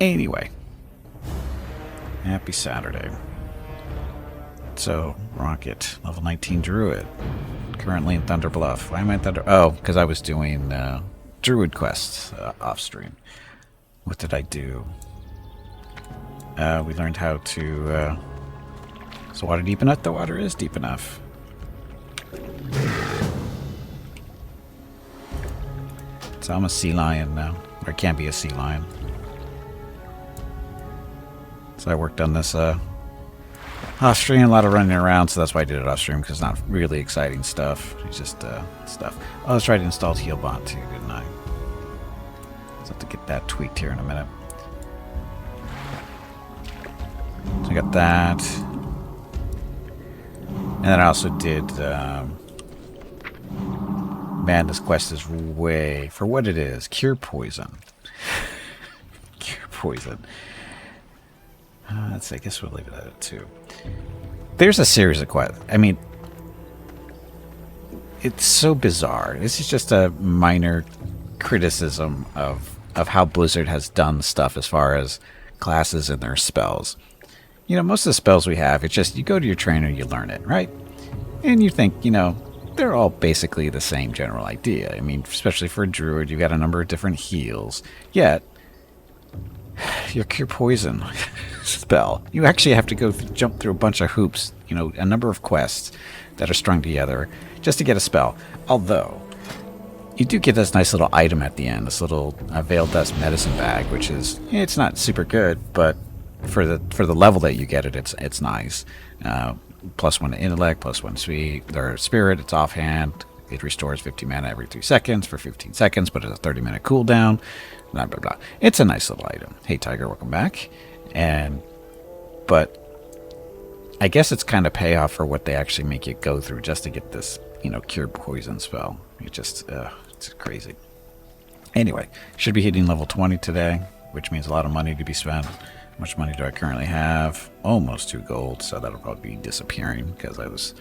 Anyway, happy Saturday. So, Rocket, level 19 Druid. Currently in Thunder Bluff. Why am I in Thunder? Oh, because I was doing Druid quests off stream. What did I do? We learned how to... is the water deep enough? The water is deep enough. So I'm a sea lion now. Or I can be a sea lion. So I worked on this off stream, a lot of running around, so that's why I did it off stream, because it's not really exciting stuff. It's just stuff. Oh, let's try to install Healbot too, didn't I? So I have to get that tweaked here in a minute. So I got that. And then I also did... man, this quest is way... For what it is, cure poison. Cure poison. Let's see, I guess we'll leave it at 2. There's a series of quests. I mean, it's so bizarre. This is just a minor criticism of how Blizzard has done stuff as far as classes and their spells. You know, most of the spells we have, it's just you go to your trainer, you learn it, right? And you think, you know, they're all basically the same general idea. I mean, especially for a druid, you've got a number of different heals. Yet, your cure poison spell, you actually have to go jump through a bunch of hoops, you know, a number of quests that are strung together just to get a spell. Although, you do get this nice little item at the end, this little Veiled Dust medicine bag, which is, it's not super good, but for the level that you get it, it's nice. +1 to intellect, +1 sweet, or spirit, it's offhand. It restores 50 mana every 3 seconds for 15 seconds, but it's a 30-minute cooldown. Blah, blah, blah. It's a nice little item. Hey, Tiger, welcome back. But I guess it's kind of payoff for what they actually make you go through just to get this, you know, cure poison spell. It just, it's crazy. Anyway, should be hitting level 20 today, which means a lot of money to be spent. How much money do I currently have? Almost 2 gold, so that'll probably be disappearing because I was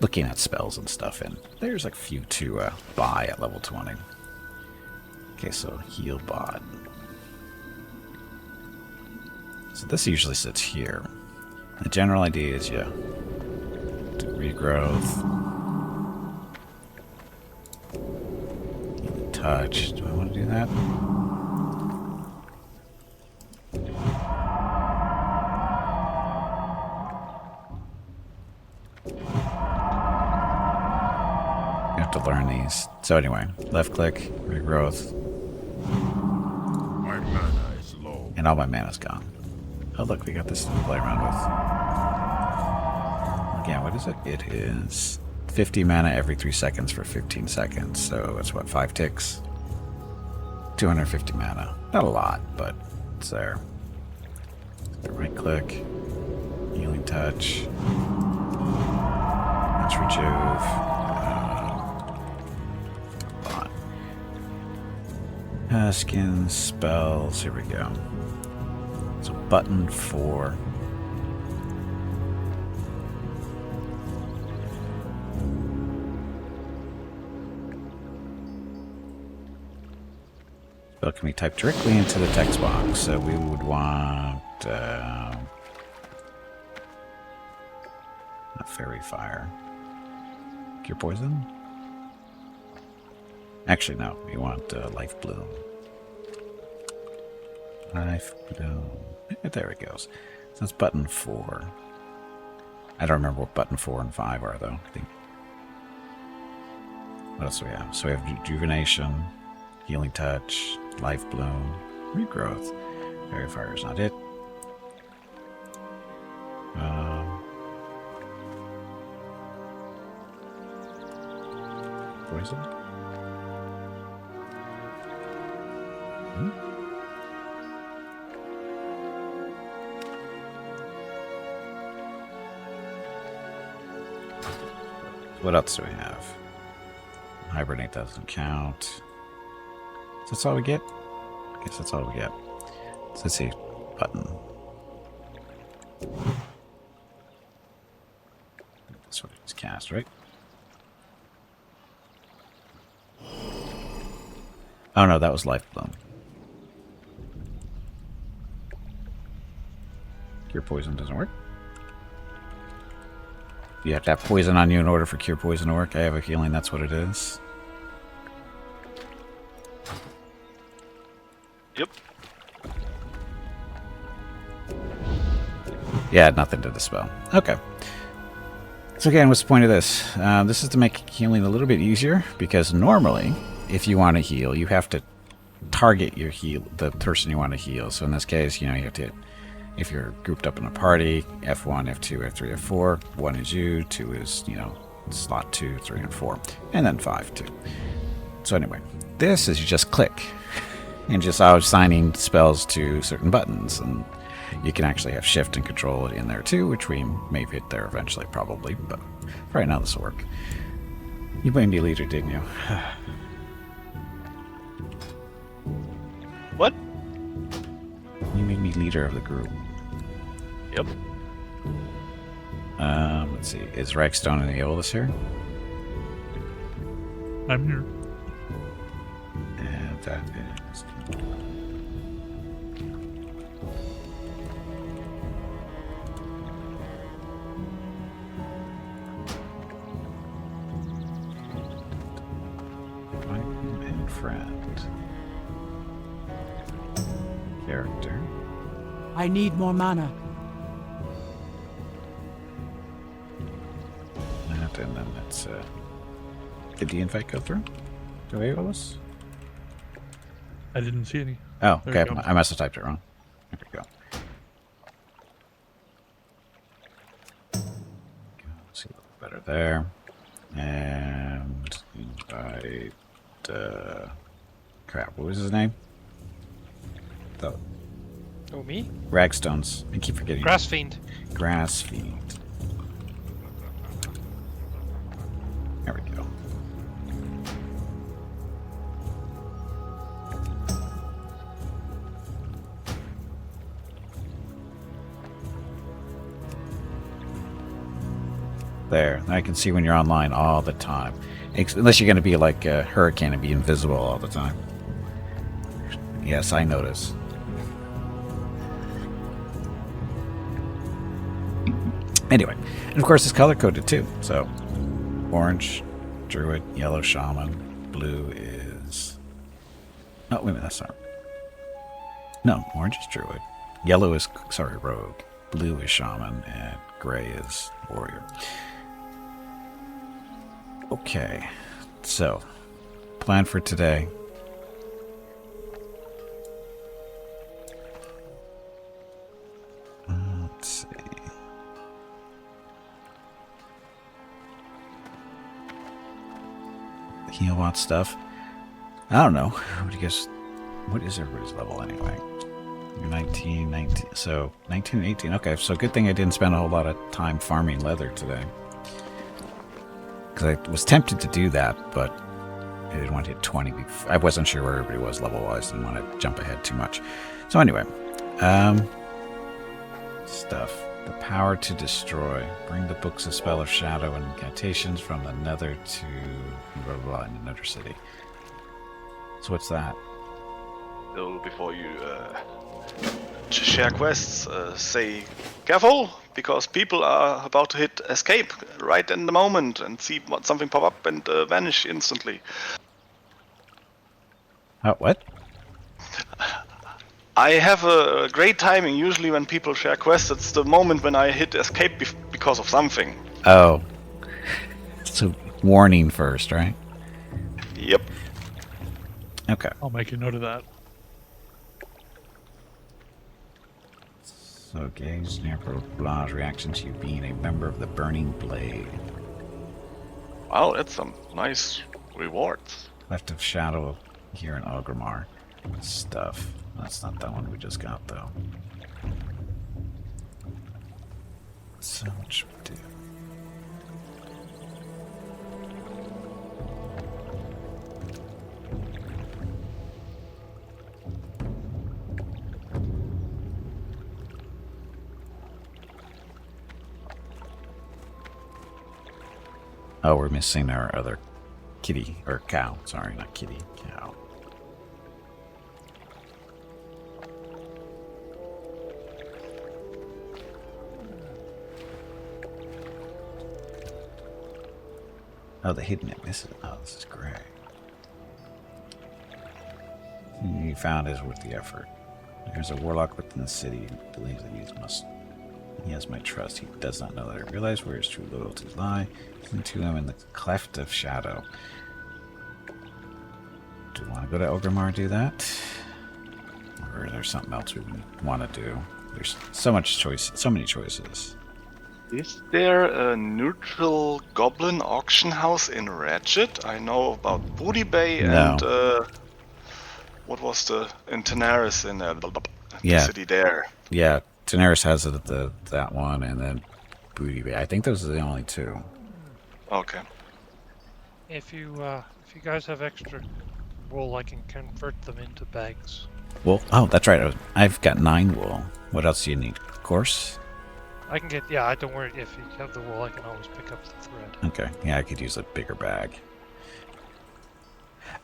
looking at spells and stuff, and there's like a few to buy at level 20. Okay, so heal bot. So this usually sits here. The general idea is you do regrowth, touch. Do I want to do that? You have to learn these. So anyway, left click, regrowth. My mana is low. And all my mana's gone. Oh look, we got this to play around with. Again, what is it? It is 50 mana every 3 seconds for 15 seconds. So it's what, 5 ticks? 250 mana. Not a lot, but it's there. Right click. Healing touch. That's rejuve. Skins, spells, here we go. So button 4. Spell can be typed directly into the text box, so we would want a fairy fire. Cure poison? Actually, no. We want life bloom. Life bloom. There it goes. So that's button 4. I don't remember what button 4 and 5 are, though. I think. What else do we have? So we have rejuvenation, healing touch, life bloom, regrowth. Fairy fire is not it. Poison. What else do we have? Hibernate doesn't count. So that's all we get? I guess that's all we get. So let's see. Button. That's what it's cast, right? Oh no, that was life bloom. Cure poison doesn't work. You have to have poison on you in order for cure poison to work. I have a feeling that's what it is. Yep. Yeah, nothing to dispel. Okay. So again, what's the point of this? This is to make healing a little bit easier, because normally, if you want to heal, you have to target your the person you want to heal. So in this case, you have to, if you're grouped up in a party, F1, F2, F3, F4, 1 is you, 2 is, slot 2, 3, and 4, and then 5, too. So anyway, this is you just click, and just assigning spells to certain buttons, and you can actually have shift and control in there too, which we may hit there eventually, probably, but for right now this will work. You made me leader, didn't you? What? You made me leader of the group. Yep. Let's see. Is Ragstone and Aeolus here? I'm here. And that is... and friend. Character. I need more mana. And then let's did the invite go through? To Aeolus? I didn't see any. Oh, There okay. you go. I must have typed it wrong. There we go. See a little better there. And invite crap, what was his name? The Oh, me? Ragstones. I keep forgetting. Grass Fiend. Grass Fiend. There we go. There. I can see when you're online all the time. Unless you're going to be like a hurricane and be invisible all the time. Yes, I notice. Anyway, and of course it's color coded too. So, orange, Druid, yellow, Shaman, blue is... Oh, wait a minute, that's not... No, orange is Druid. Yellow is, sorry, Rogue. Blue is Shaman, and gray is Warrior. Okay, so, plan for today. Let's see. Healbot stuff. I don't know. What do you guess? What is everybody's level anyway? You're 19, so 19 and 18. Okay, so good thing I didn't spend a whole lot of time farming leather today. Because I was tempted to do that, but I didn't want to hit 20. I wasn't sure where everybody was level-wise. Didn't want to jump ahead too much. So anyway, stuff. The power to destroy. Bring the books of Spell of Shadow and incantations from the Nether to blah, blah, blah, in another city. So what's that? So before you share quests, say careful, because people are about to hit escape right in the moment and see something pop up and vanish instantly. Oh, what? I have a great timing. Usually when people share quests, it's the moment when I hit escape because of something. Oh. So warning first, right? Yep. Okay. I'll make a note of that. So gauge near Blah's reaction to you being a member of the Burning Blade. Wow, that's some nice rewards. Left of Shadow here in Ogrimmar. Stuff. That's not that one we just got, though. So much we do. Oh, we're missing our other kitty, or cow. Sorry, not kitty, cow. Oh, the hidden it misses. Oh, this is great. You found is worth the effort. There's a warlock within the city who believes that he has my trust. He does not know that I realize where his true loyalties lie. Listen to him in the cleft of shadow. Do we want to go to Elgrimmar and do that? Or is there something else we want to do? There's so much choice, so many choices. Is there a neutral goblin auction house in Ratchet? I know about Booty Bay and what was in Tanaris in the city there. Yeah, Daenerys has it at that one, and then Booty Bay. I think those are the only two. Okay. If you guys have extra wool, I can convert them into bags. Wool? Oh, that's right. I've got 9 wool. What else do you need? Course? I can get, yeah, don't worry, if you have the wool, I can always pick up the thread. Okay, yeah, I could use a bigger bag.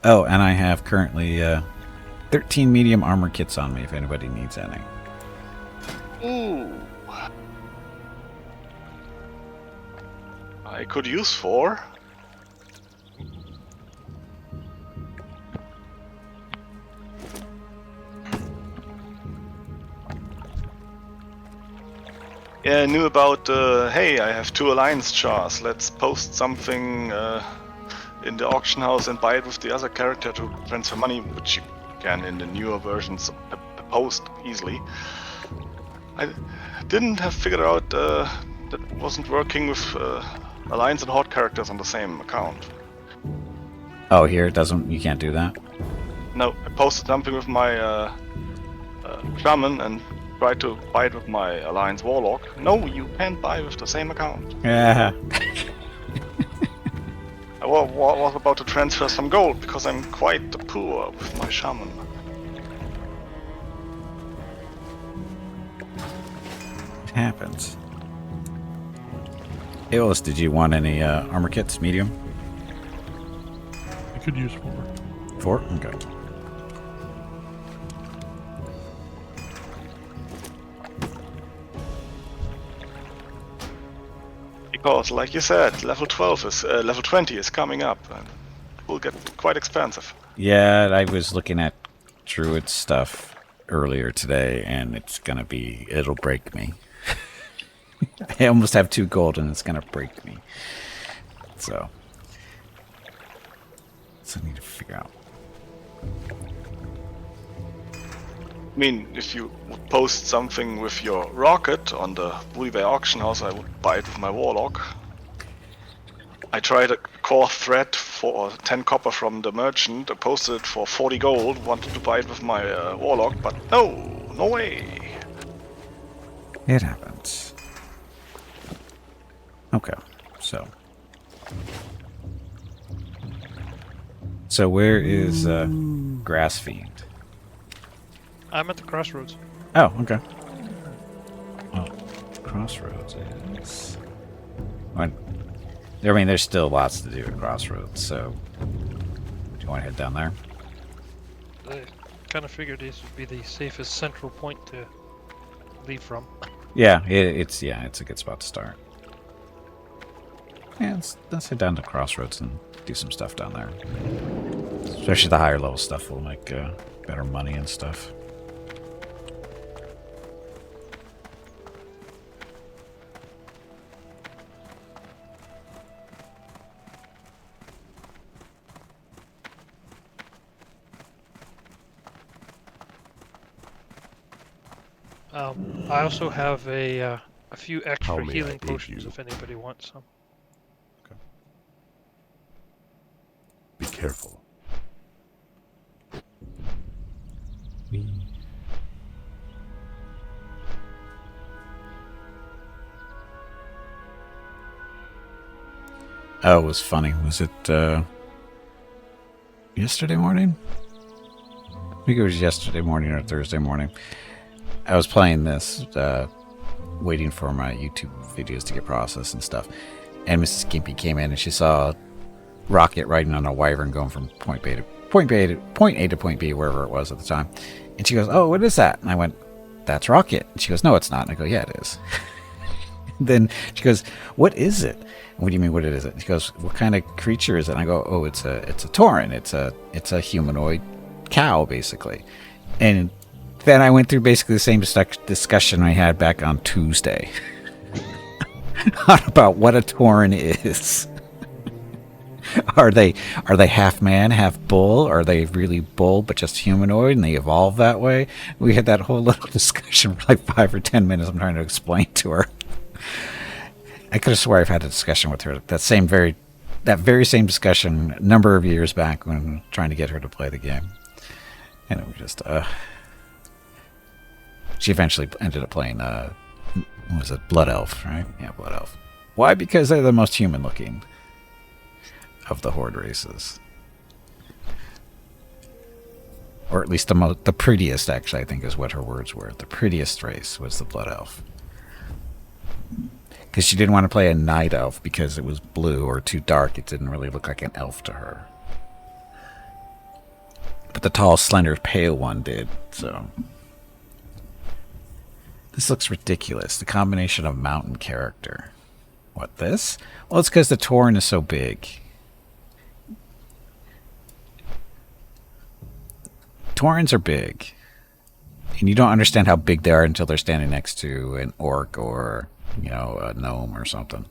Oh, and I have currently 13 medium armor kits on me if anybody needs any. Ooh. I could use 4. Yeah, I knew about, hey, I have 2 alliance jars, let's post something in the auction house and buy it with the other character to transfer money, which you can in the newer versions post easily. I didn't have figured out that wasn't working with alliance and horde characters on the same account. Oh, here it doesn't. You can't do that. No, I posted something with my shaman and tried to buy it with my alliance warlock. No, you can't buy with the same account. Yeah. I was about to transfer some gold because I'm quite poor with my shaman. It happens. Hey, Willis, did you want any armor kits? Medium? I could use 4. 4? Okay. Because, like you said, level 20 is coming up, and it will get quite expensive. Yeah, I was looking at Druid stuff earlier today, and it'll break me. I almost have 2 gold, and it's gonna break me. So I need to figure out. I mean, if you would post something with your rocket on the Booty Bay auction house, I would buy it with my warlock. I tried a core thread for 10 copper from the merchant, I posted it for 40 gold, wanted to buy it with my warlock, but no way. It happens. Okay, so where is Grassfiend? I'm at the crossroads. Oh, okay. Oh, Crossroads is... I mean, there's still lots to do at Crossroads, so... Do you want to head down there? I kind of figured this would be the safest central point to leave from. Yeah, it's a good spot to start. Yeah, let's head down to Crossroads and do some stuff down there. Especially the higher level stuff will make better money and stuff. I also have a few How extra may I healing aid potions you? if anybody wants some. Be careful. Oh, it was funny. Was it yesterday morning? I think it was yesterday morning or Thursday morning. I was playing this, waiting for my YouTube videos to get processed and stuff. And Mrs. Gimpy came in and she saw Rocket riding on a wyvern going from point A to point B, wherever it was at the time. And she goes, "Oh, what is that?" And I went, "That's Rocket." And she goes, "No, it's not." And I go, "Yeah, it is." Then she goes, "What is it?" What do you mean, what is it? She goes, "What kind of creature is it?" And I go, "Oh, it's a Tauren. It's a humanoid cow, basically." And then I went through basically the same discussion I had back on Tuesday about what a Tauren is. Are they half man, half bull? Are they really bull but just humanoid and they evolve that way? We had that whole little discussion for like 5 or 10 minutes. I'm trying to explain to her. I could have swore I've had a discussion with her that very same discussion a number of years back when trying to get her to play the game. And it was just she eventually ended up playing what was it, Blood Elf, right? Yeah, Blood Elf. Why? Because they're the most human looking of the Horde races. Or at least the prettiest, actually, I think is what her words were. The prettiest race was the Blood Elf. Because she didn't want to play a Night Elf because it was blue or too dark. It didn't really look like an elf to her. But the tall, slender, pale one did, so... This looks ridiculous. The combination of mountain character. What, this? Well, it's because the Tauren is so big. Taurens are big. And you don't understand how big they are until they're standing next to an orc or, a gnome or something.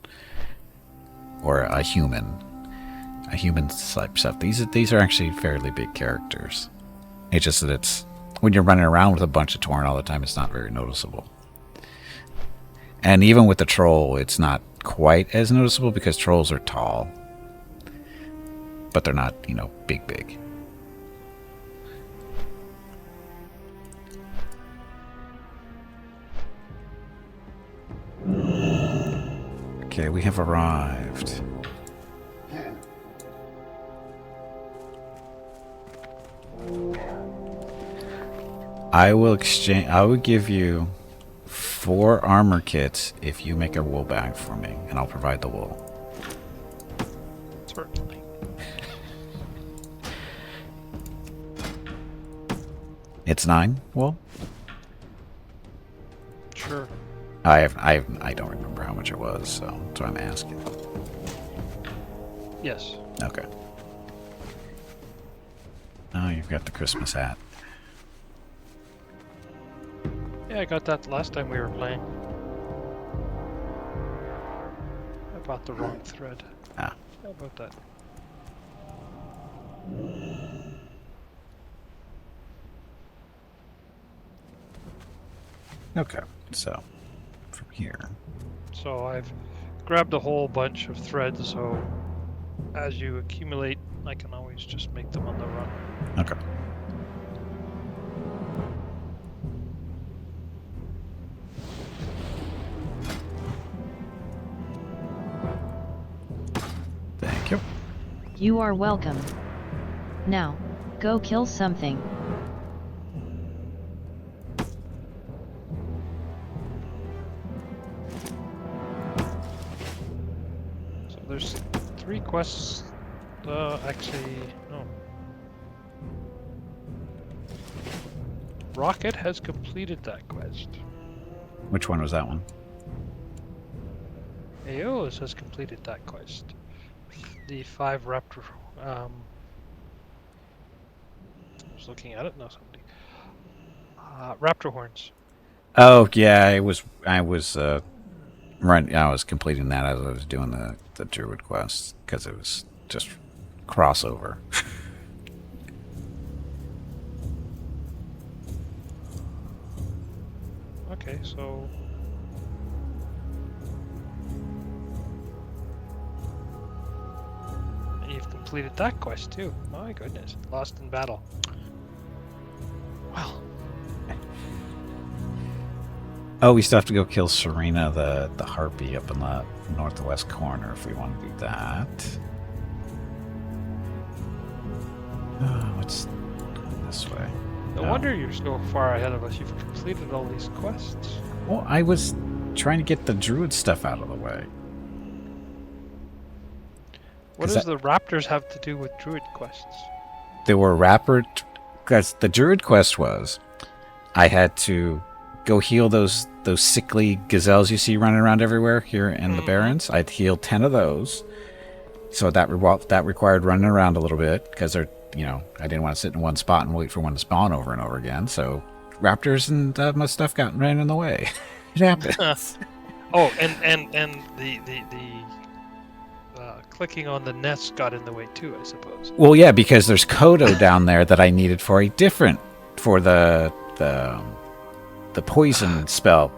Or a human. A human type stuff. These are actually fairly big characters. It's just that when you're running around with a bunch of Tauren all the time, it's not very noticeable. And even with the troll, it's not quite as noticeable because trolls are tall. But they're not, big. Okay, we have arrived. I will give you 4 armor kits if you make a wool bag for me, and I'll provide the wool. Certainly. It's 9 wool? Sure. I don't remember how much it was, so that's why I'm asking. Yes. Okay. Oh, you've got the Christmas hat. Yeah, I got that last time we were playing. I bought the wrong thread. Ah. How about that? Okay, so from here. So I've grabbed a whole bunch of threads, so as you accumulate, I can always just make them on the run. Okay. Thank you. You are welcome. Now, go kill something. So there's 3 quests. Actually, no. Rocket has completed that quest. Which one was that one? Aeolus has completed that quest. The 5 raptor. I was looking at it now. Somebody. Raptor horns. Oh yeah, I was completing that as I was doing the Druid quest because it was just crossover. Okay, so you've completed that quest too. My goodness, lost in battle. Well, Oh, we still have to go kill Serena, the harpy up in the northwest corner if we want to do that. What's going this way? no wonder you're so far ahead of us. You've completed all these quests. Well, I was trying to get the Druid stuff out of the way. What does the raptors have to do with Druid quests? There were because the Druid quest was I had to go heal those sickly gazelles you see running around everywhere here in the Barrens. I'd heal 10 of those. So that required running around a little bit because they're, I didn't want to sit in one spot and wait for one to spawn over and over again. So raptors and my stuff ran in the way. It happens. Oh, and the clicking on the nest got in the way too, I suppose. Well, yeah, because there's Kodo down there that I needed for the poison spell.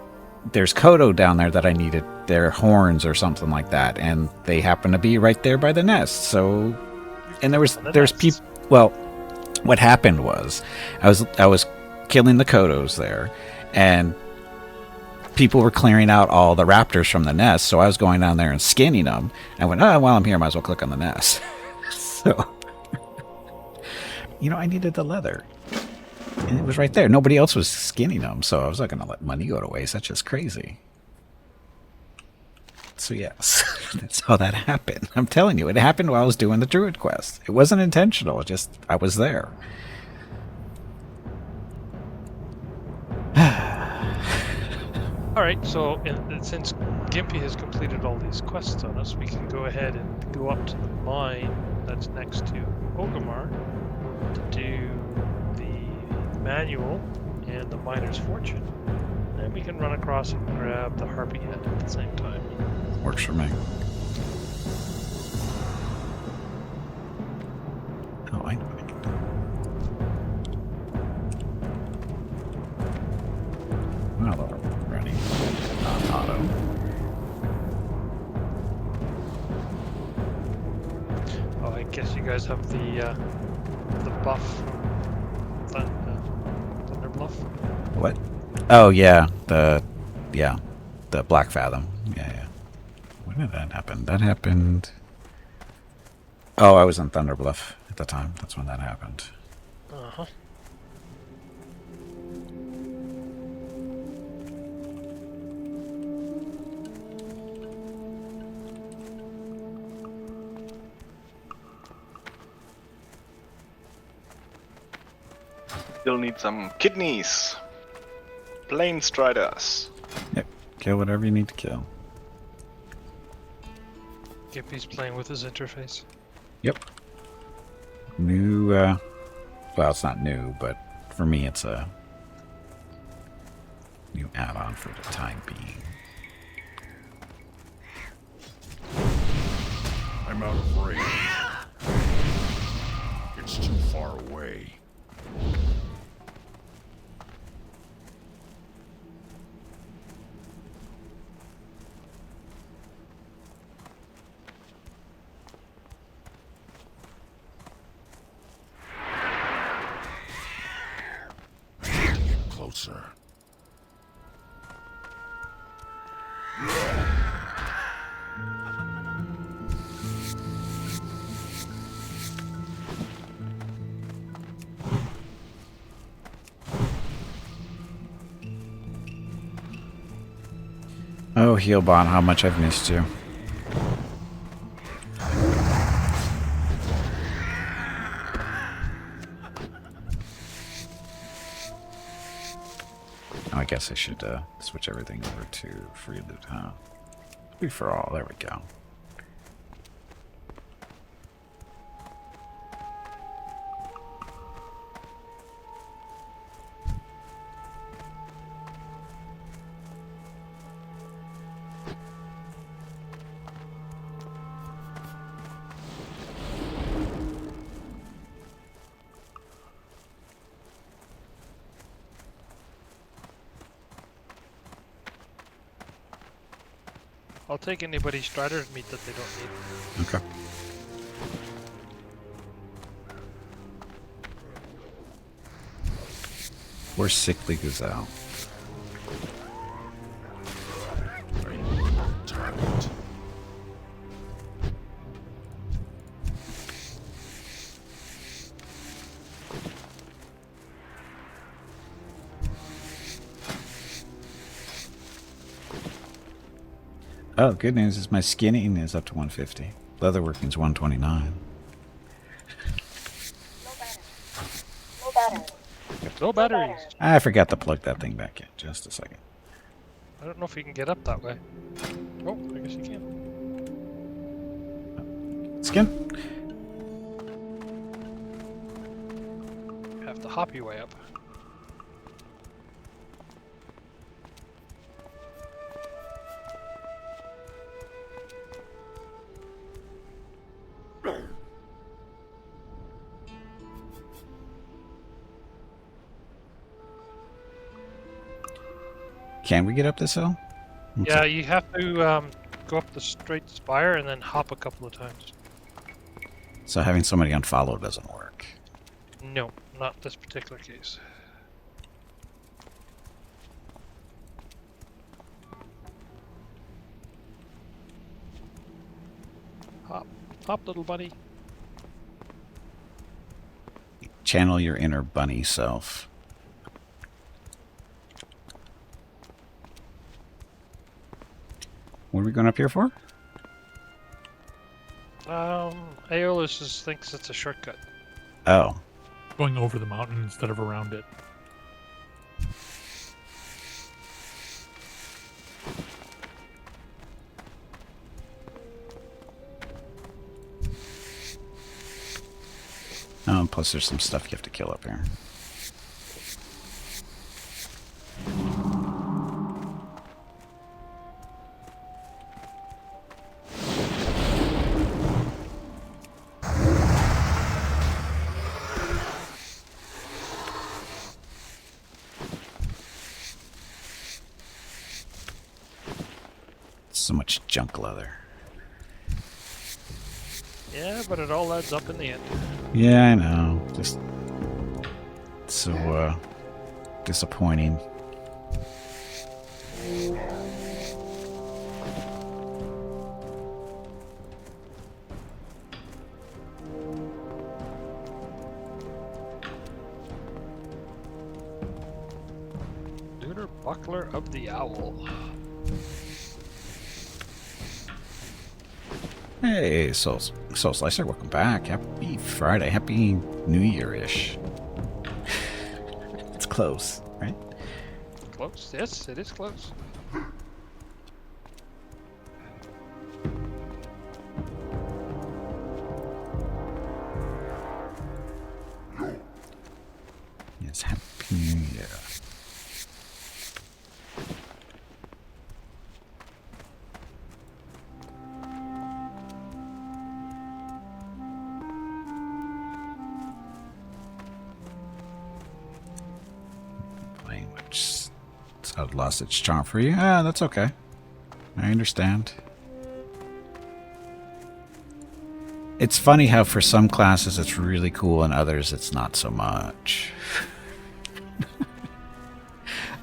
There's Kodo down there that I needed their horns or something like that, and they happen to be right there by the nest. So, and there's people. Well, what happened was, I was killing the Kodos there, and people were clearing out all the raptors from the nest. So I was going down there and skinning them. I went, oh, while I'm here, I might as well click on the nest. So, I needed the leather. And it was right there. Nobody else was skinning them, so I was not going to let money go to waste. That's just crazy. So yes, that's how that happened. I'm telling you, it happened while I was doing the Druid quest. It wasn't intentional. It just, I was there. Alright, so since Gimpy has completed all these quests on us, we can go ahead and go up to the mine that's next to Ogamar to do the manual and the miner's fortune. And we can run across and grab the harpy head at the same time. Works for me. Oh, I know what I can do. Well, we're running non-auto. Oh, I guess you guys have the buff from Thunder Bluff. What? Oh, yeah. The Black Fathom. Yeah. When did that happen? That happened... Oh, I was in Thunder Bluff at the time. That's when that happened. Uh-huh. Still need some kidneys. Plain striders. Yep. Kill whatever you need to kill. Gimpy's playing with his interface. Yep. New, well, it's not new, but for me it's a new add-on for the time being. I'm out of range. It's too far away. Closer. Oh, Healbon, how much I've missed you. I guess I should switch everything over to free loot, huh? Free for all, there we go. I'll take anybody's strider's meat that they don't need. Okay. Or sickly gazelle. Target. Oh, good news is my skinning is up to 150. Leatherworking's 129. No batteries. I forgot to plug that thing back in. Just a second. I don't know if you can get up that way. Oh, I guess you can. Skin? You have to hop your way up. Can we get up this hill? Yeah, you have to go up the straight spire and then hop a couple of times. So having somebody unfollow doesn't work. No, not this particular case. Hop, hop, little buddy. Channel your inner bunny self. What are we going up here for? Aeolus just thinks it's a shortcut. Oh. Going over the mountain instead of around it. Oh, plus there's some stuff you have to kill up here. So much junk leather. Yeah, but it all adds up in the end. Yeah, I know. Just so disappointing. Lunar Buckler of the Owl. Hey, Soul Slicer, welcome back. Happy Friday. Happy New Year-ish. It's close, right? Close? Yes, it is close. Yes, Happy New Year. I've lost its charm for you. Ah, that's okay. I understand. It's funny how for some classes it's really cool and others it's not so much.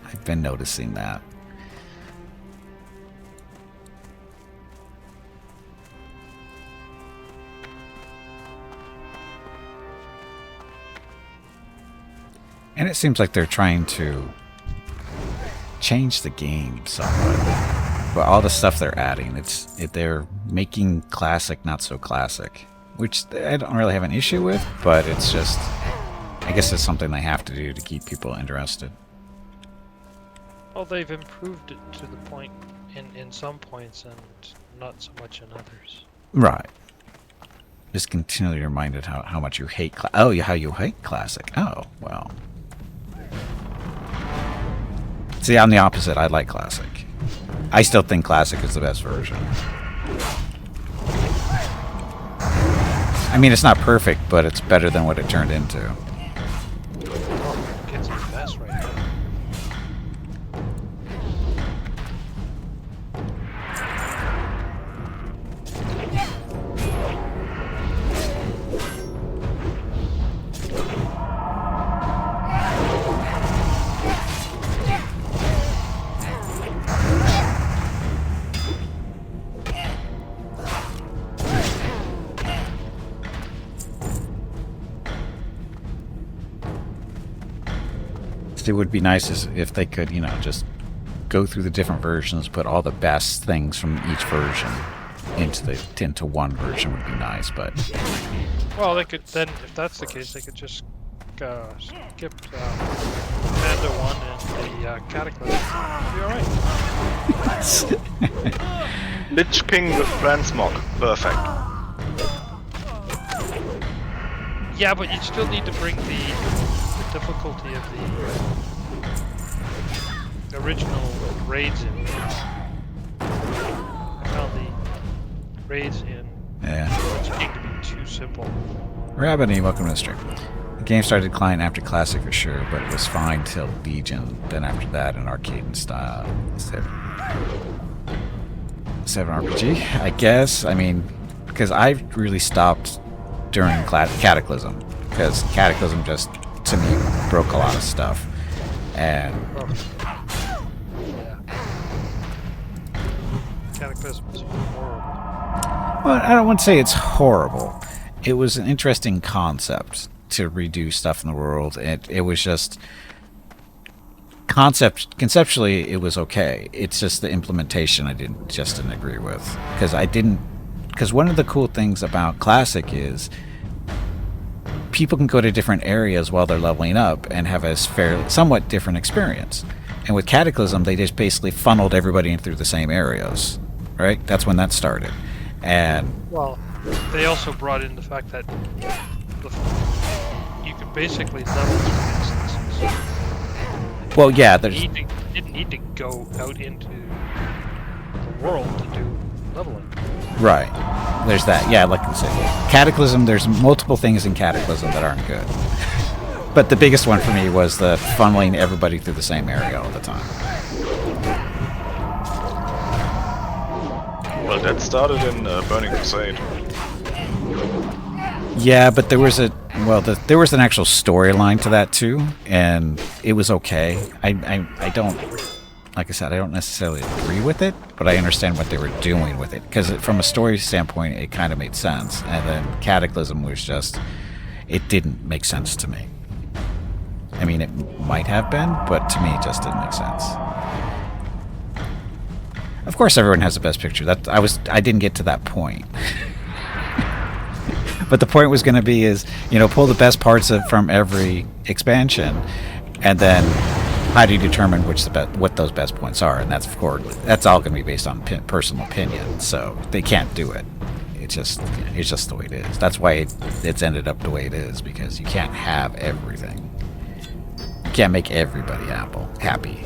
I've been noticing that. And it seems like they're trying to change the game somewhat. But all the stuff they're adding, they're making classic not so classic, which I don't really have an issue with, but it's just, I guess it's something they have to do to keep people interested. Well, they've improved it to the point in some points and not so much in others. Right. Just continually reminded how much you hate how you hate classic. Oh, well. See, I'm the opposite. I like classic. I still think classic is the best version. I mean, it's not perfect, but it's better than what it turned into. Kids are the best right now. It would be nice if they could, just go through the different versions, put all the best things from each version into one version would be nice, but Well, they could then, if that's the case, they could just skip Panda 1 and the Cataclysm. Be alright. Lich King with Transmog. Perfect. Yeah, but you still need to bring the difficulty of the original raids in. I found the raids in Yeah. Lich King to be too simple. Rabini, welcome to the stream. The game started decline after Classic for sure, but it was fine till Legion. Then after that, an arcade and style. 7 RPG, I guess. I mean, because I really stopped during Cataclysm. Because Cataclysm just, to me, broke a lot of stuff. And Yeah. Cataclysm is horrible. well, I don't want to say it's horrible. It was an interesting concept to redo stuff in the world. It was just conceptually it was okay. It's just the implementation I didn't agree with, because one of the cool things about Classic is people can go to different areas while they're leveling up and have a somewhat different experience. And with Cataclysm, they just basically funneled everybody in through the same areas, right? That's when that started. And Well, they also brought in the fact that you could basically level through instances. well, yeah, You there's didn't need to go out into the world to do leveling. right. There's that. Yeah, like I said, Cataclysm. There's multiple things in Cataclysm that aren't good. But the biggest one for me was the funneling everybody through the same area all the time. Well, that started in Burning Crusade. Yeah, but there was there was an actual storyline to that too, and it was okay. I don't, like I said, I don't necessarily agree with it, but I understand what they were doing with it, because from a story standpoint, it kind of made sense. And then Cataclysm was just, it didn't make sense to me. I mean, it might have been, but to me, it just didn't make sense. Of course, everyone has the best picture. I didn't get to that point. But the point was going to be is, pull the best parts from every expansion, and then how do you determine what those best points are? And that's all going to be based on personal opinion. So they can't do it. It's just the way it is. That's why it's ended up the way it is, because you can't have everything. You can't make everybody happy.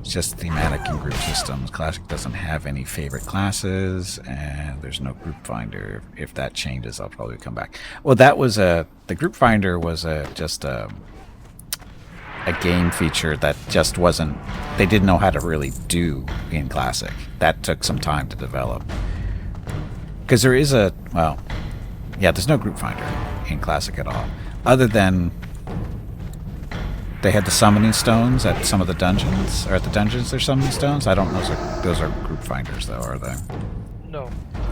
It's just thematic and group systems. Classic doesn't have any favorite classes, and there's no group finder. If that changes, I'll probably come back. Well, the group finder was just a game feature that just wasn't, they didn't know how to really do in Classic. That took some time to develop. Because there's no group finder in Classic at all. Other than they had the summoning stones at some of the dungeons, or at the dungeons there's summoning stones. I don't know if those are group finders though, are they? No.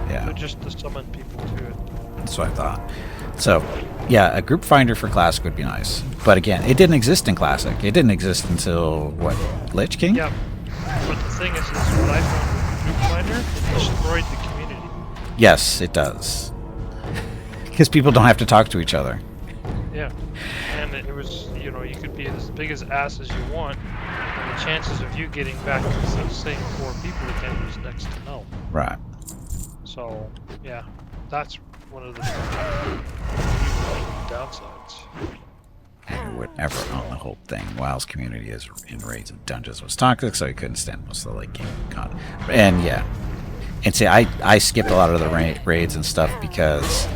Yeah. They're just to summon people to it. That's what I thought. So, yeah, a group finder for Classic would be nice. But again, it didn't exist in Classic. It didn't exist until, what, Lich King? Yeah. But the thing is what I found with the group finder, it destroyed the community. Yes, it does. Because people don't have to talk to each other. Yeah. And it was, you could be as big as ass as you want, and the chances of you getting back to the same 4 people again was next to nil. Right. So, yeah, that's one of the downsides. And whatever on the whole thing. WoW's community is in raids and dungeons was toxic, so he couldn't stand most of the late game con. And yeah. And see, I skipped a lot of the raids and stuff because,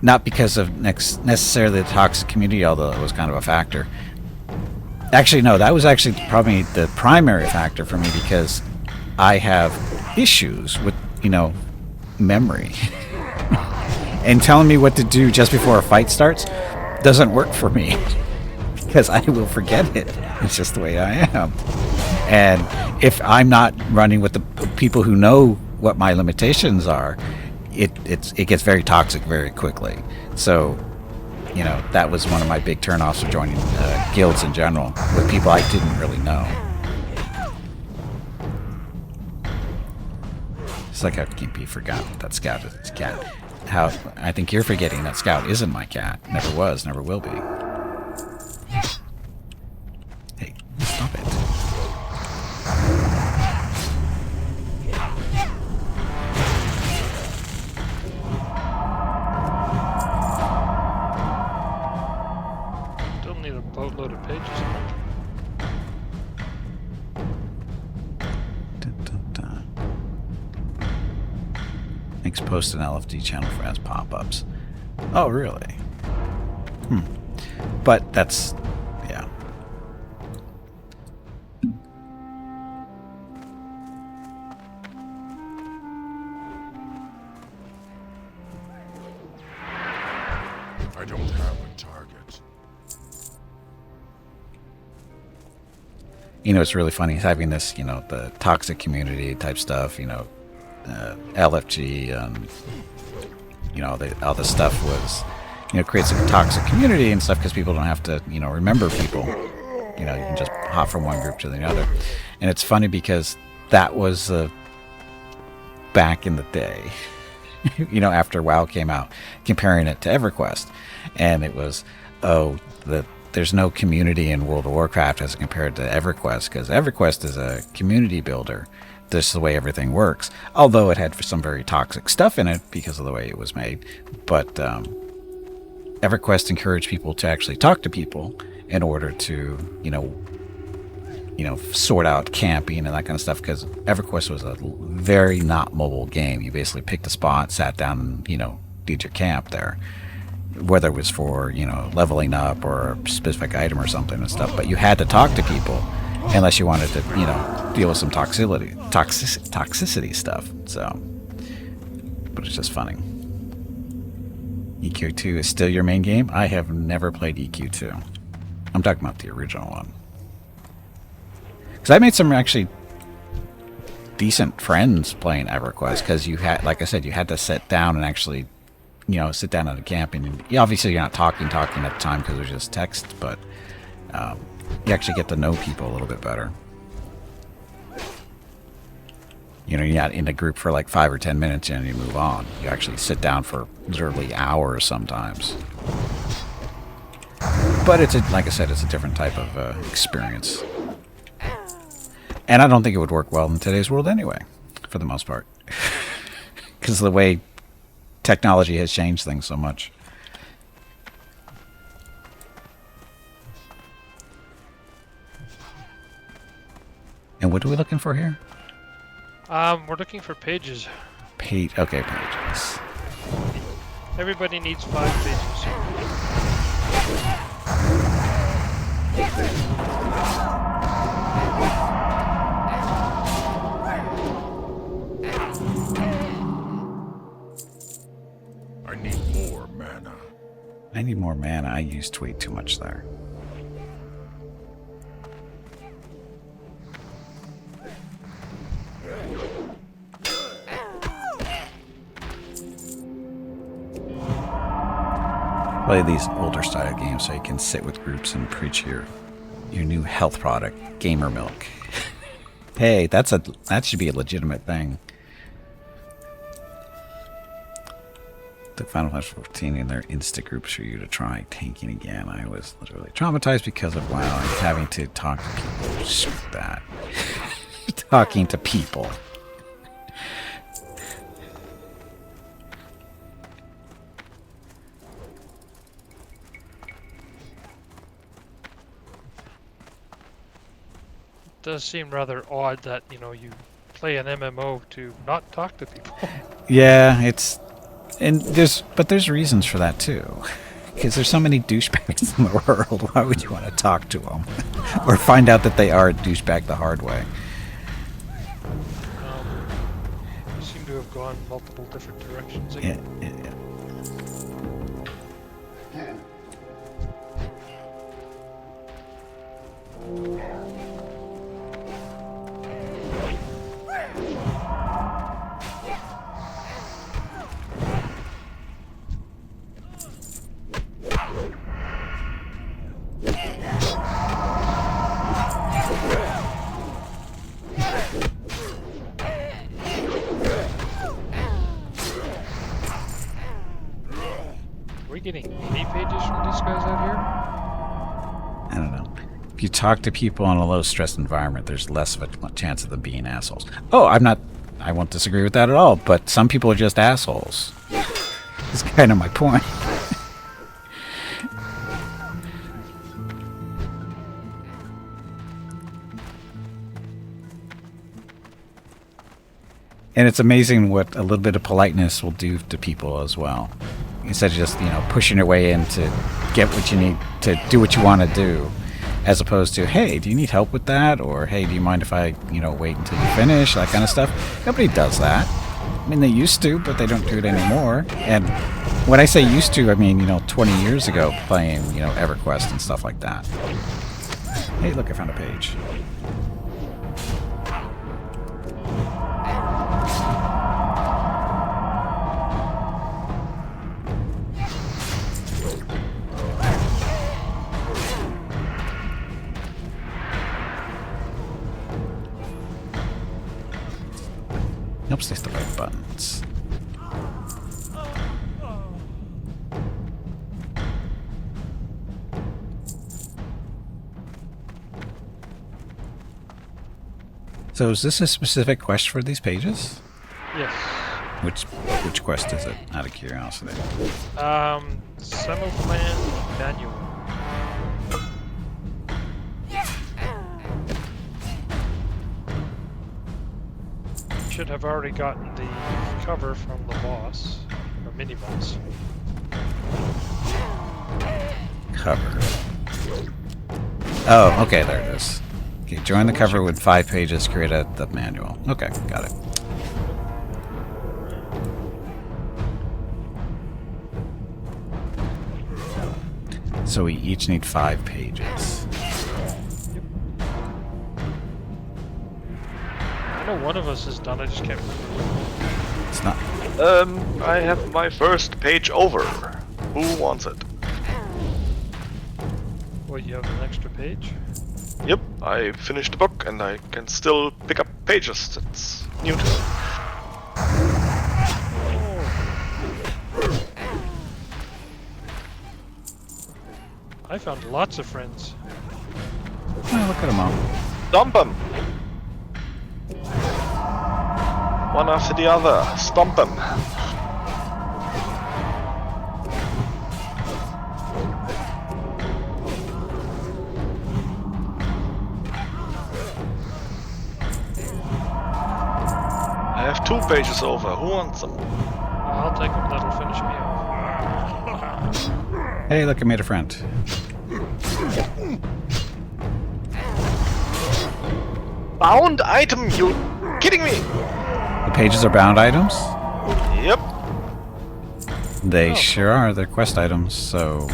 not because of necessarily the toxic community, although it was kind of a factor. Actually, no, that was actually probably the primary factor for me, because I have issues with, memory. And telling me what to do just before a fight starts doesn't work for me, because I will forget it. It's just the way I am. And if I'm not running with the people who know what my limitations are, it gets very toxic very quickly. So, that was one of my big turnoffs of joining guilds in general, with people I didn't really know. like how Gimpy forgot that Scout is his cat. How I think you're forgetting that Scout isn't my cat. Never was, never will be. Hey, stop it. Still need a boatload of pages. Dun, dun, dun. Thanks, post an LFD channel for as pop-ups. Oh, really? But that's, yeah. I don't have a target. You know, it's really funny having this, you know, the toxic community type stuff, you know, LFG and, you know, all the stuff was, you know, creates a toxic community and stuff because people don't have to, you know, remember people. You know, you can just hop from one group to the other. And it's funny because that was back in the day, you know, after WoW came out, comparing it to EverQuest. And it was, there's no community in World of Warcraft as compared to EverQuest, because EverQuest is a community builder. This is the way everything works. Although it had some very toxic stuff in it because of the way it was made. But EverQuest encouraged people to actually talk to people in order to, you know, sort out camping and that kind of stuff, because EverQuest was a very not mobile game. You basically picked a spot, sat down, and, you know, did your camp there. Whether it was for, you know, leveling up or a specific item or something and stuff, but you had to talk to people unless you wanted to, you know, deal with some toxicity stuff. So, but it's just funny. EQ2 is still your main game? I have never played EQ2. I'm talking about the original one. Because I made some actually decent friends playing EverQuest, because you had, like I said, you had to sit down and actually, you know, sit down at a camp, and obviously you're not talking at the time because it was just text, but you actually get to know people a little bit better. You know, you're not in a group for like 5 or 10 minutes and you move on. You actually sit down for literally hours sometimes. But it's like I said, it's a different type of experience. And I don't think it would work well in today's world anyway, for the most part. Because the way technology has changed things so much. And what are we looking for here? We're looking for pages. Okay, pages. Everybody needs 5 pages. I need more mana. I need more mana. I used way too much there. Play these older style games so you can sit with groups and preach your new health product, Gamer Milk. Hey, that should be a legitimate thing. The Final Fantasy 14 and their Insta groups for you to try tanking again. I was literally traumatized because of WoW and having to talk to people. Screw that. Talking to people. It does seem rather odd that, you know, you play an MMO to not talk to people. Yeah, but there's reasons for that too. Because there's so many douchebags in the world. Why would you want to talk to them? Or find out that they are a douchebag the hard way? You seem to have gone multiple different directions Yeah, again. yeah. we getting any pages from these guys out here? I don't know. If you talk to people in a low-stress environment, there's less of a chance of them being assholes. Oh, I won't disagree with that at all, but some people are just assholes. That's kind of my point. And it's amazing what a little bit of politeness will do to people as well. Instead of just, pushing your way in to get what you need to do what you want to do. As opposed to, hey, do you need help with that? Or, hey, do you mind if I, wait until you finish? That kind of stuff. Nobody does that. I mean, they used to, but they don't do it anymore. And when I say used to, I mean, 20 years ago playing, EverQuest and stuff like that. Hey, look, I found a page. Nope, they the right buttons. So is this a specific quest for these pages? Yes. Which quest is it, out of curiosity? Semi-plan manual. Should have already gotten the cover from the boss, or mini boss. Cover. Oh, okay, there it is. Okay, join the cover with 5 pages, create the manual. Okay, got it. So we each need 5 pages. I know one of us has done, I just can't remember. It's not. I have my first page over. Who wants it? Well, you have an extra page? Yep, I finished the book and I can still pick up pages. That's new to me. I found lots of friends. Oh, look at them all. Stomp 'em! One after the other. Stomp 'em! I have 2 pages over. Who wants them? I'll take them, that'll finish me off. Hey, look, I made a friend. Bound item, you kidding me? The pages are bound items? Yep. They sure are. They're quest items, so...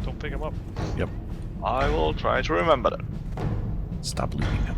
Don't pick them up. Yep. I will try to remember that. Stop looting them.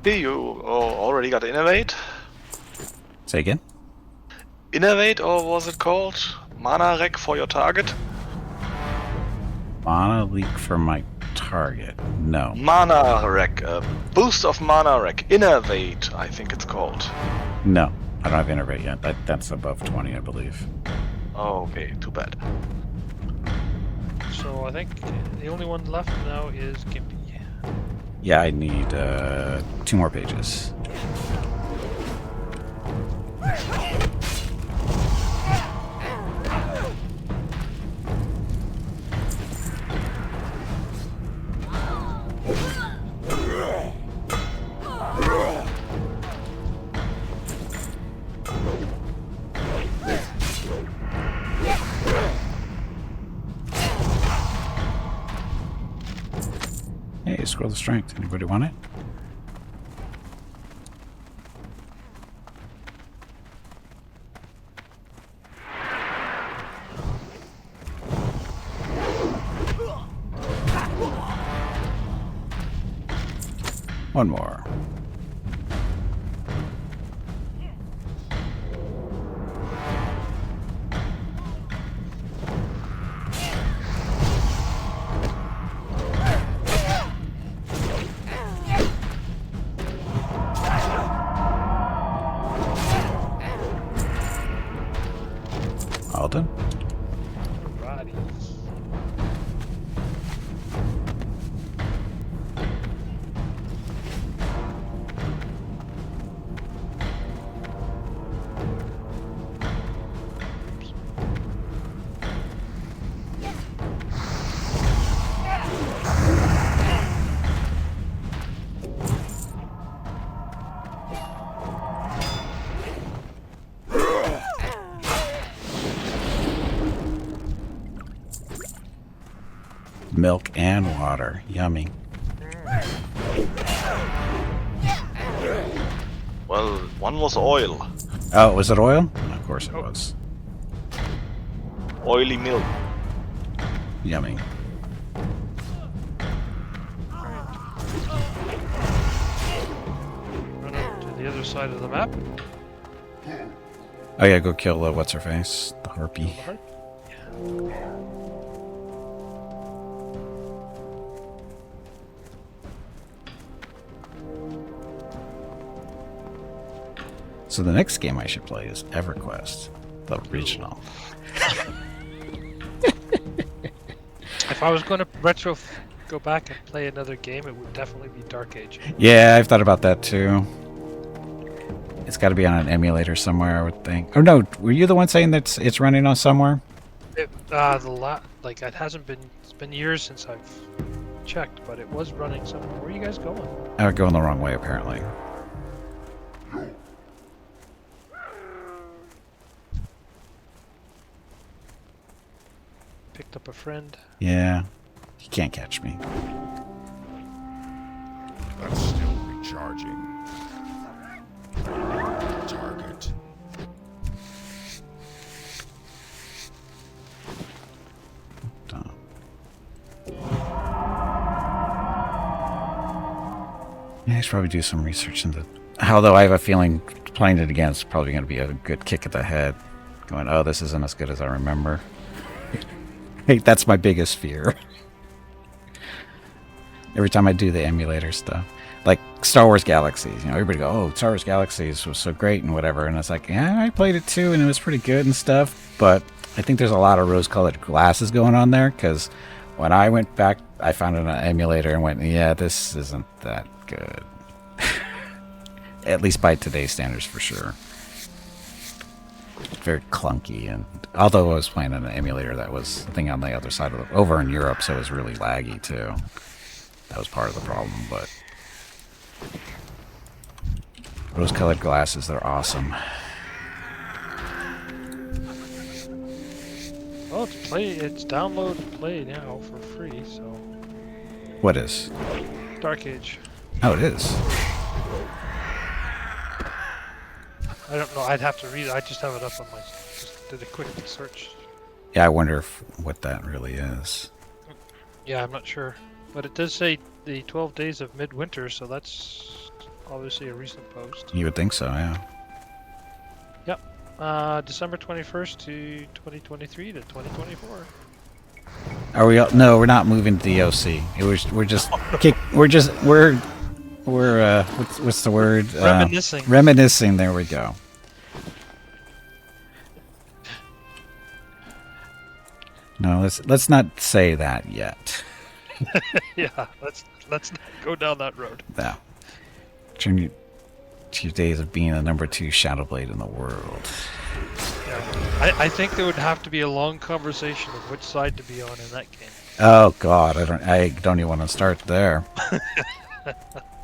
You already got Innovate? Say again? Innovate, or was it called? Mana Rec for your target? Mana leak for my target. No. Mana Rec, boost of Mana Rec. Innovate, I think it's called. No. I don't have Innovate yet. That's above 20, I believe. Okay, too bad. So I think the only one left now is Gimpy. Yeah, I need 2 more pages. Hey, scroll of strength. Anybody want it? One more. All done? Alrighty. Milk and water. Yummy. Well, one was oil. Oh, was it oil? Of course it was. Oily milk. Yummy. Run up to the other side of the map. Oh yeah, go kill what's her face, the harpy. So the next game I should play is EverQuest, the original. If I was going to go back and play another game, it would definitely be Dark Age. Yeah, I've thought about that too. It's got to be on an emulator somewhere, I would think. Oh no, were you the one saying that it's running on somewhere? It hasn't been. It's been years since I've checked, but it was running somewhere. Where are you guys going? I would go in the wrong way, apparently. Picked up a friend. Yeah, you can't catch me. That's still recharging. Target. Yeah, I should probably do some research into. Although I have a feeling playing it again is probably going to be a good kick at the head. Going, oh, this isn't as good as I remember. Hey, that's my biggest fear. Every time I do the emulator stuff. Like Star Wars Galaxies, you know, everybody go, oh, Star Wars Galaxies was so great and whatever. And it's like, yeah, I played it too and it was pretty good and stuff. But I think there's a lot of rose-colored glasses going on there because when I went back, I found it on an emulator and went, yeah, this isn't that good. At least by today's standards, for sure. Very clunky, and although I was playing on an emulator that was a thing on the other side of the, over in Europe, so it was really laggy too. That was part of the problem, but rose-colored glasses, they're awesome. Oh, it's download and play now for free, so. What is? Dark Age. Oh, it is. I don't know, I'd have to read it. I just have it up on my, just did a quick search. Yeah, I wonder what that really is. Yeah, I'm not sure. But it does say the 12 days of midwinter, so that's obviously a recent post. You would think so, yeah. Yep. December 21st to 2023 to 2024. Are we? No, we're not moving to the OC. We're what's the word? Reminiscing. Reminiscing. There we go. No, let's not say that yet. Yeah, let's not go down that road. No. Turn your, to your days of being the number 2 Shadowblade in the world. Yeah. I think there would have to be a long conversation of which side to be on in that game. Oh God, I don't even want to start there.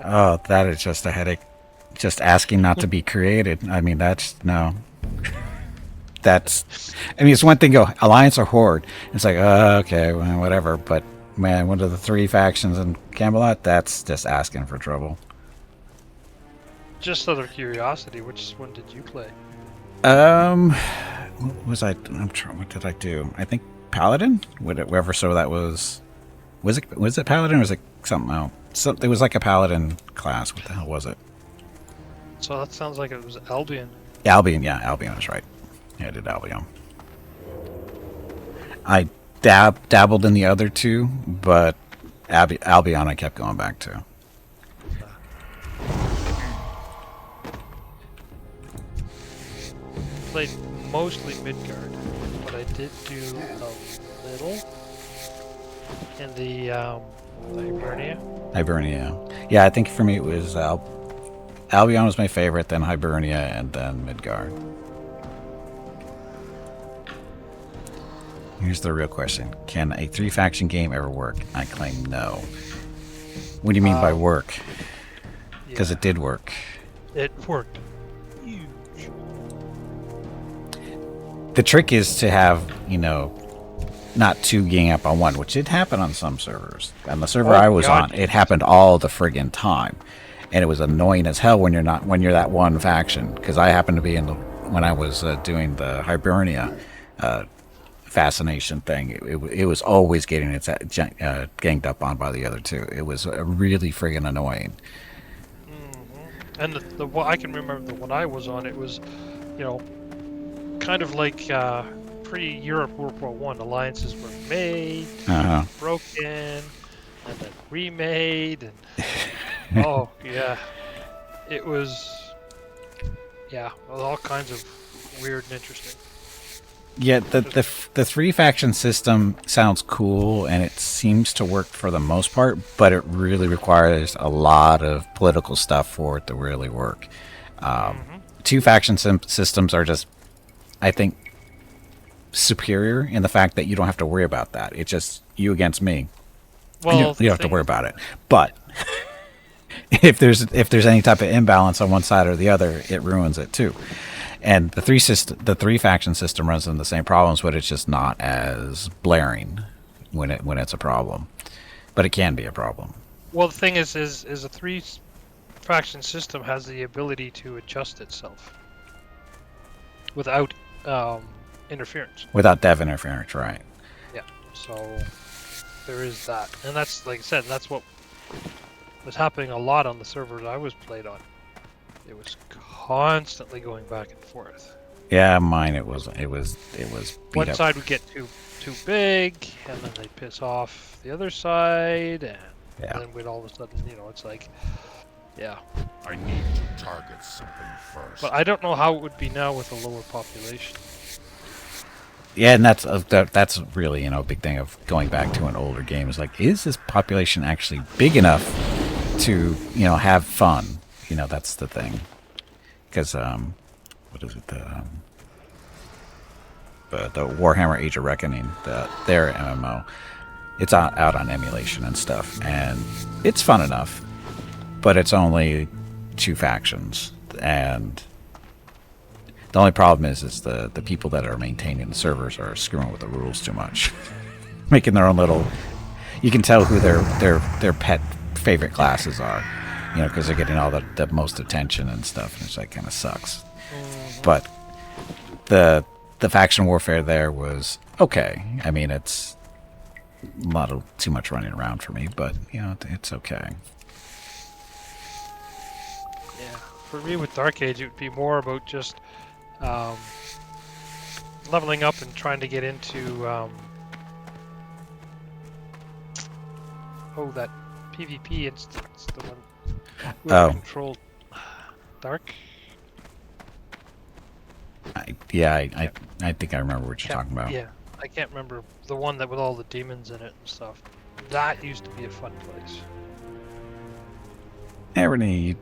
Oh, that is just a headache. Just asking not to be created. I mean, that's no. That's. I mean, it's one thing. Go Alliance or Horde. It's like, okay, well, whatever. But man, one of the 3 factions in Camelot. That's just asking for trouble. Just out of curiosity, which one did you play? What was I? I'm trying. What did I do? I think Paladin. Whatever. So that was. Was it Paladin or was it something else? It was like a Paladin class. What the hell was it? So that sounds like it was Albion. Albion. Yeah, Albion is right. Yeah, I did Albion. I dabbled in the other 2, but Albion I kept going back to. Played mostly Midgard, but I did do a little in the Hibernia. Hibernia. Yeah, I think for me it was Albion was my favorite, then Hibernia, and then Midgard. Here's the real question. Can a 3-faction game ever work? I claim no. What do you mean by work? Because Yeah, it did work. it worked huge. The trick is to have, not 2 gang up on 1, which did happen on some servers. On the server I was on, it happened all the friggin' time. And it was annoying as hell when you're that one faction. Because I happened to be when I was doing the Hibernia fascination thing, it was always getting its ganged up on by the other 2. It was really friggin' annoying. And the one I can remember, the one I was on, it was, kind of like pre-Europe World War One. Alliances were made, broken, and then remade, and oh yeah, it was all kinds of weird and interesting. Yeah, the 3-faction system sounds cool, and it seems to work for the most part, but it really requires a lot of political stuff for it to really work. 2-faction systems are just, I think, superior in the fact that you don't have to worry about that. It's just you against me. Well, you don't have to worry about it. But if there's any type of imbalance on one side or the other, it ruins it too. And the 3-faction system runs into the same problems, but it's just not as blaring when it's a problem. But it can be a problem. Well, the thing is a 3-faction system has the ability to adjust itself without interference. Without dev interference, right? Yeah. So there is that, and that's, like I said, that's what was happening a lot on the servers I was played on. It was constantly going back and forth. Yeah, mine it was beat One up. side would get too big, and then they'd piss off the other side, and then we'd all of a sudden, it's like, yeah. I need to target something first. But I don't know how it would be now with a lower population. Yeah, and that's really a big thing of going back to an older game. Is like, is this population actually big enough to have fun? That's the thing. Because what is it, the Warhammer Age of Reckoning, their MMO, it's out on emulation and stuff, and it's fun enough, but it's only 2 factions, and the only problem is the people that are maintaining the servers are screwing with the rules too much, making their own little. You can tell who their pet favorite classes are, because they're getting all the most attention and stuff, and it's like kind of sucks. But the faction warfare there was okay. I mean, it's a lot of too much running around for me, but it's okay. Yeah. For me with Dark Age, it would be more about just leveling up and trying to get into that PvP instance, the one with controlled Dark. I think I remember what you're talking about. Yeah, I can't remember the one that with all the demons in it and stuff. That used to be a fun place. Everybody, you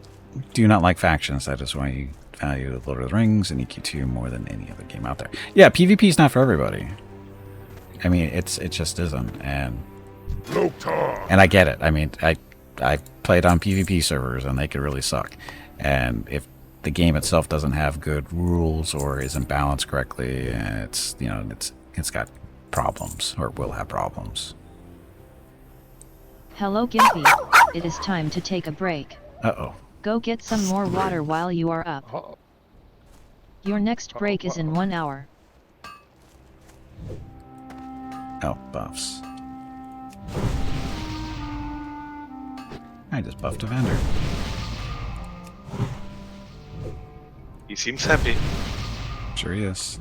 do not like factions. That is why you value Lord of the Rings and EQ2 more than any other game out there. Yeah, PvP is not for everybody. I mean, it just isn't, and I get it. I mean, I've played on PvP servers, and they could really suck. And if the game itself doesn't have good rules or isn't balanced correctly, it's got problems or will have problems. Hello Gimpy, it is time to take a break. Uh-oh. Go get some more water while you are up. Uh-oh. Your next break is in 1 hour. Oh, buffs. I just buffed a vendor. He seems happy. Sure he is.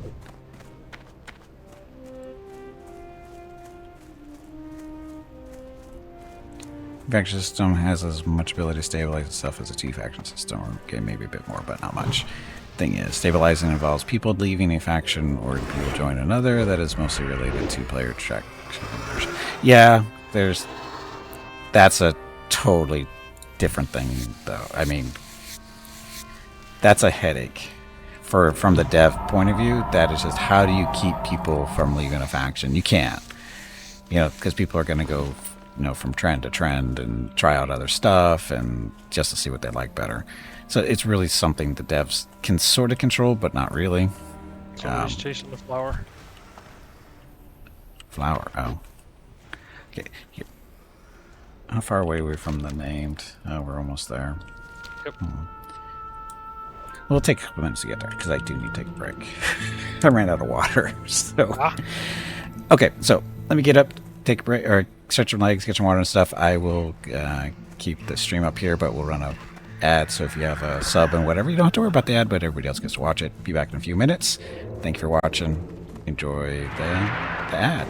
Faction system has as much ability to stabilize itself as a two-faction system, or okay, maybe a bit more, but not much. Thing is, stabilizing involves people leaving a faction or people join another. That is mostly related to player track conversion. Yeah, that's a totally different thing, though. I mean, that's a headache. From the dev point of view, that is just how do you keep people from leaving a faction? You can't, because people are going to go, from trend to trend and try out other stuff and just to see what they like better. So it's really something the devs can sort of control, but not really. Somebody's chasing the flower. Flower, oh. Okay, here. How far away are we from the named? Oh, we're almost there. Yep. We'll take a couple minutes to get there, because I do need to take a break. I ran out of water, so... Okay, so let me get up, take a break, or stretch your legs, get some water and stuff. I will keep the stream up here, but we'll run a ad, so if you have a sub and whatever, you don't have to worry about the ad, but everybody else gets to watch it. Be back in a few minutes. Thank you for watching. Enjoy the ad.